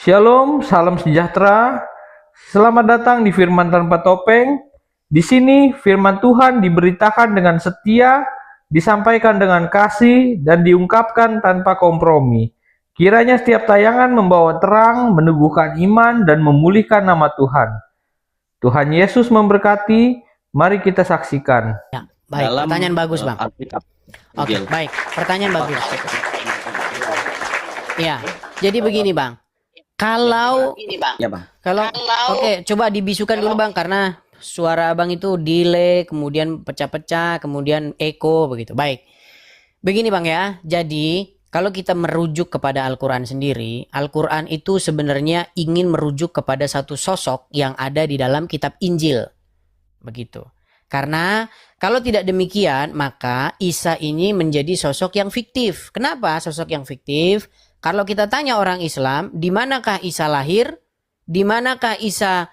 Shalom, salam sejahtera. Selamat datang di Firman Tanpa Topeng. Di sini firman Tuhan diberitakan dengan setia, disampaikan dengan kasih, dan diungkapkan tanpa kompromi. Kiranya setiap tayangan membawa terang, meneguhkan iman, dan memulihkan nama Tuhan. Tuhan Yesus memberkati. Mari kita saksikan. Ya, baik. Dalam Pertanyaan bagus, Bang. Alkitab. Oke, baik. Pertanyaan bagus. Ya, jadi begini, Bang. Kalau Ya, Bang. oke, coba dibisukan dulu, Bang, karena suara Abang itu delay, kemudian pecah-pecah, kemudian echo begitu. Baik. Begini, Bang ya. Jadi, kalau kita merujuk kepada Al-Qur'an sendiri, Al-Qur'an itu sebenarnya ingin merujuk kepada satu sosok yang ada di dalam kitab Injil. Begitu. Karena kalau tidak demikian, maka Isa ini menjadi sosok yang fiktif. Kenapa sosok yang fiktif? Kalau kita tanya orang Islam, di manakah Isa lahir? Di manakah Isa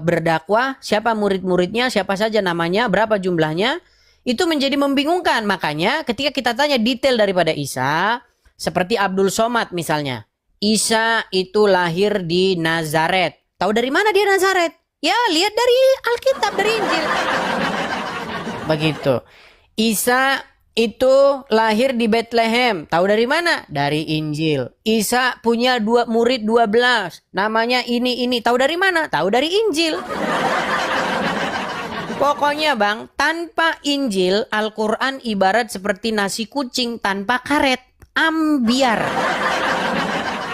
berdakwah? Siapa murid-muridnya? Siapa saja namanya? Berapa jumlahnya? Itu menjadi membingungkan. Makanya ketika kita tanya detail daripada Isa, seperti Abdul Somad misalnya. Isa itu lahir di Nazaret. Tahu dari mana dia Nazaret? Ya, lihat dari Alkitab, dari Injil. Begitu. Isa itu lahir di Bethlehem. Tahu dari mana? Dari Injil. Isa punya murid 12. Namanya ini. Tahu dari mana? Tahu dari Injil. Pokoknya, Bang, tanpa Injil, Al-Quran ibarat seperti nasi kucing tanpa karet. Ambiar.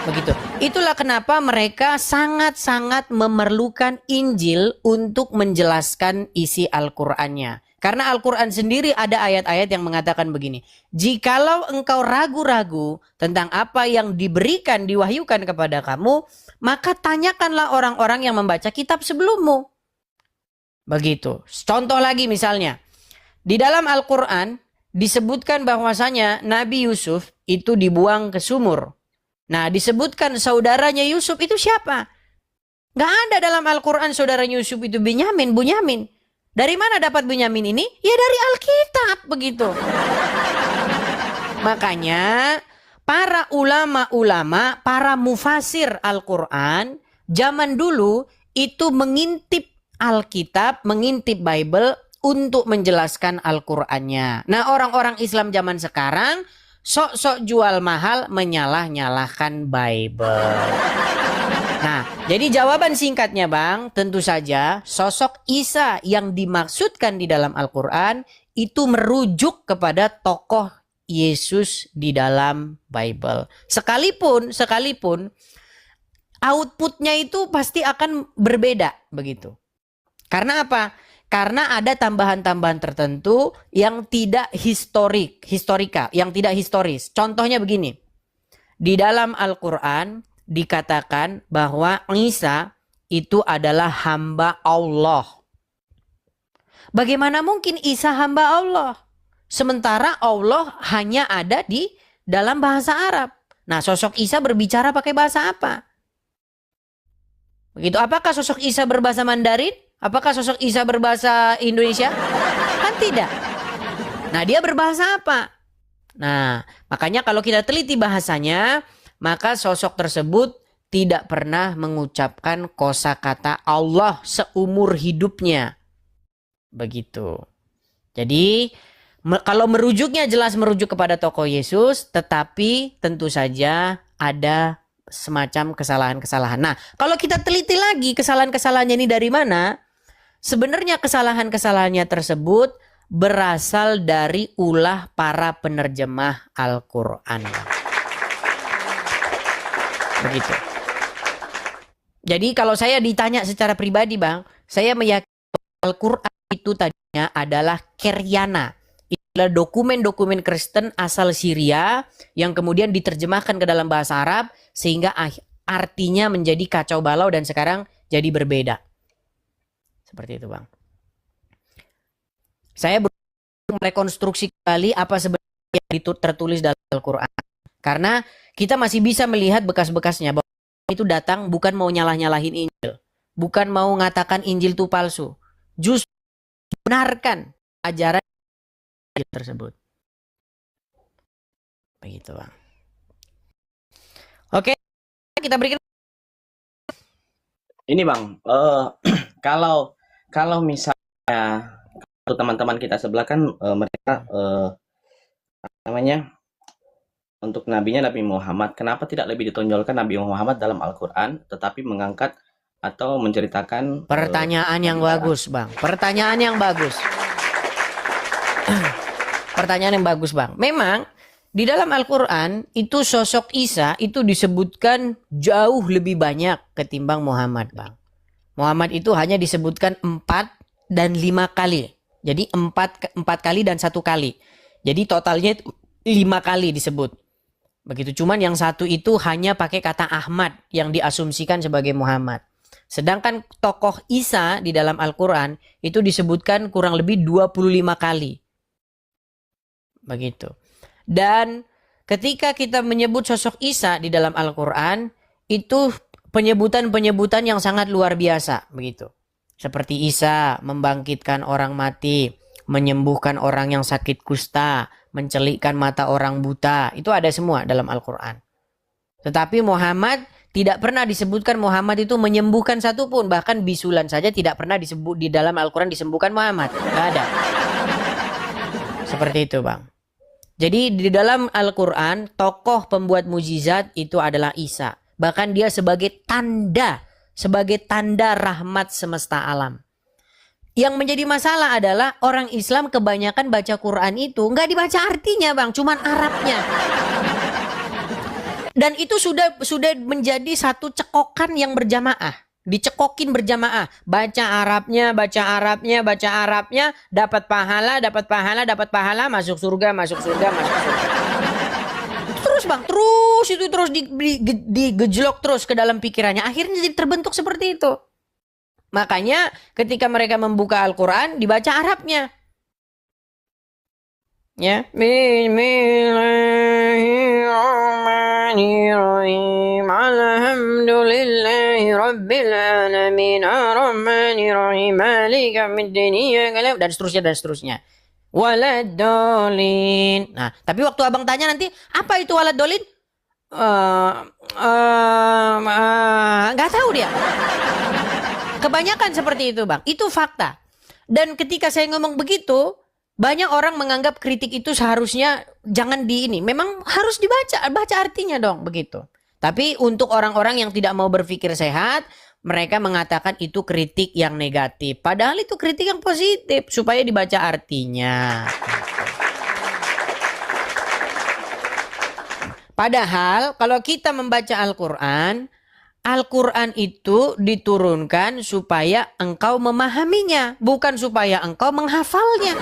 Begitu. Itulah kenapa mereka sangat-sangat memerlukan Injil untuk menjelaskan isi Al-Qur'annya. Karena Al-Qur'an sendiri ada ayat-ayat yang mengatakan begini. Jikalau engkau ragu-ragu tentang apa yang diberikan, diwahyukan kepada kamu, maka tanyakanlah orang-orang yang membaca kitab sebelummu. Begitu. Contoh lagi misalnya. Di dalam Al-Qur'an disebutkan bahwasanya Nabi Yusuf itu dibuang ke sumur. Nah, disebutkan saudaranya Yusuf itu siapa? Gak ada dalam Al-Quran saudaranya Yusuf itu Bunyamin. Dari mana dapat Bunyamin ini? Ya dari Alkitab, begitu. Makanya para ulama-ulama, para mufasir Al-Quran zaman dulu itu mengintip Alkitab, mengintip Bible untuk menjelaskan Al-Qurannya. Nah, orang-orang Islam zaman sekarang sok-sok jual mahal, menyalah-nyalahkan Bible. Nah, jadi jawaban singkatnya, Bang, tentu saja sosok Isa yang dimaksudkan di dalam Al-Quran itu merujuk kepada tokoh Yesus di dalam Bible. Sekalipun outputnya itu pasti akan berbeda, begitu. Karena apa? Karena ada tambahan-tambahan tertentu yang tidak historika, yang tidak historis. Contohnya begini. Di dalam Al-Quran dikatakan bahwa Isa itu adalah hamba Allah. Bagaimana mungkin Isa hamba Allah? Sementara Allah hanya ada di dalam bahasa Arab. Nah, sosok Isa berbicara pakai bahasa apa? Begitu. Apakah sosok Isa berbahasa Mandarin? Apakah sosok Isa berbahasa Indonesia? Kan tidak. Nah, dia berbahasa apa? Nah, makanya kalau kita teliti bahasanya, maka sosok tersebut tidak pernah mengucapkan kosakata Allah seumur hidupnya. Begitu. Jadi, kalau merujuknya jelas merujuk kepada tokoh Yesus, tetapi tentu saja ada semacam kesalahan-kesalahan. Nah, kalau kita teliti lagi kesalahan-kesalahannya ini dari mana? Sebenarnya kesalahan-kesalahannya tersebut berasal dari ulah para penerjemah Al-Quran. Begitu. Jadi kalau saya ditanya secara pribadi, Bang, saya meyakini Al-Quran itu tadinya adalah Keryana. Itu adalah dokumen-dokumen Kristen asal Syria yang kemudian diterjemahkan ke dalam bahasa Arab sehingga artinya menjadi kacau balau dan sekarang jadi berbeda. Seperti itu, Bang. Saya merekonstruksi kembali apa sebenarnya yang tertulis dalam Al-Quran. Karena kita masih bisa melihat bekas-bekasnya bahwa itu datang bukan mau nyalah-nyalahin Injil. Bukan mau ngatakan Injil itu palsu. Justru benarkan ajaran Injil tersebut. Begitu, Bang. Oke, kita berikan Ini Bang, kalau kalau misalnya teman-teman kita sebelah kan mereka namanya untuk nabinya Nabi Muhammad, kenapa tidak lebih ditonjolkan Nabi Muhammad dalam Al-Quran, tetapi mengangkat atau menceritakan Pertanyaan yang Nabi Isa? bagus, Bang. Pertanyaan yang bagus. Pertanyaan yang bagus, Bang. Memang di dalam Al-Quran itu sosok Isa itu disebutkan jauh lebih banyak ketimbang Muhammad, Bang. Muhammad itu hanya disebutkan 4 dan 5 kali. Jadi 4 kali dan 1 kali. Jadi totalnya 5 kali disebut. Begitu, cuman yang satu itu hanya pakai kata Ahmad yang diasumsikan sebagai Muhammad. Sedangkan tokoh Isa di dalam Al-Quran itu disebutkan kurang lebih 25 kali. Begitu. Dan ketika kita menyebut sosok Isa di dalam Al-Quran, itu penyebutan-penyebutan yang sangat luar biasa. Begitu. Seperti Isa membangkitkan orang mati, menyembuhkan orang yang sakit kusta, mencelikkan mata orang buta. Itu ada semua dalam Al-Quran. Tetapi Muhammad tidak pernah disebutkan Muhammad itu menyembuhkan satupun. Bahkan bisulan saja tidak pernah disebut di dalam Al-Quran disembuhkan Muhammad. Tidak ada. Seperti itu, Bang. Jadi di dalam Al-Quran tokoh pembuat mukjizat itu adalah Isa. Bahkan dia sebagai tanda rahmat semesta alam. Yang menjadi masalah adalah orang Islam kebanyakan baca Quran itu nggak dibaca artinya, Bang, cuman Arabnya. Dan itu sudah menjadi satu cekokan yang berjamaah. Dicekokin berjamaah. Baca Arabnya, dapat pahala, masuk surga. Terus, Bang, terus digejlok terus ke dalam pikirannya. Akhirnya jadi terbentuk seperti itu. Makanya ketika mereka membuka Al-Quran dibaca Arabnya. Ya. Bismillahirrahmanirrahim. Alhamdulillahi rabbil alamin. Arrahmanirrahim. Maliki yaumiddin. Dan seterusnya. Waladdallin. Nah, tapi waktu abang tanya nanti, apa itu waladdallin? Nggak tahu dia. Kebanyakan seperti itu, Bang. Itu fakta. Dan ketika saya ngomong begitu, banyak orang menganggap kritik itu seharusnya jangan ini. Memang harus baca artinya dong, begitu. Tapi untuk orang-orang yang tidak mau berpikir sehat, mereka mengatakan itu kritik yang negatif. Padahal itu kritik yang positif, supaya dibaca artinya. Padahal kalau kita membaca Al-Quran itu diturunkan supaya engkau memahaminya, bukan supaya engkau menghafalnya.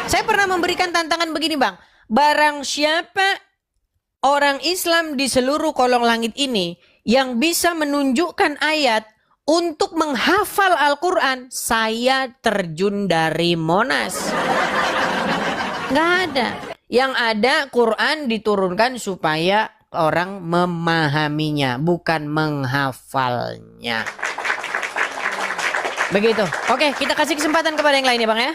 Saya pernah memberikan tantangan begini, Bang. Barang siapa orang Islam di seluruh kolong langit ini yang bisa menunjukkan ayat untuk menghafal Al-Quran, saya terjun dari Monas. Nggak ada. Yang ada Quran diturunkan supaya orang memahaminya, bukan menghafalnya. Begitu. Oke, kita kasih kesempatan kepada yang lain ya, Bang ya.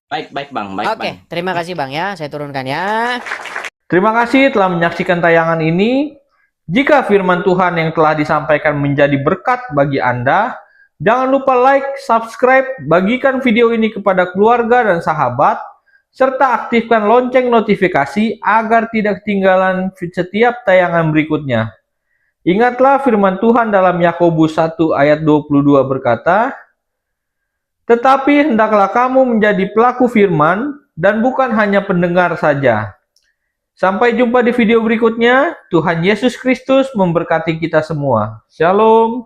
Baik Bang. Oke, terima kasih Bang ya. Saya turunkan ya. Terima kasih telah menyaksikan tayangan ini. Jika firman Tuhan yang telah disampaikan menjadi berkat bagi Anda, jangan lupa like, subscribe, bagikan video ini kepada keluarga dan sahabat, serta aktifkan lonceng notifikasi agar tidak ketinggalan setiap tayangan berikutnya. Ingatlah firman Tuhan dalam Yakobus 1 ayat 22 berkata, "Tetapi hendaklah kamu menjadi pelaku firman dan bukan hanya pendengar saja." Sampai jumpa di video berikutnya. Tuhan Yesus Kristus memberkati kita semua. Shalom.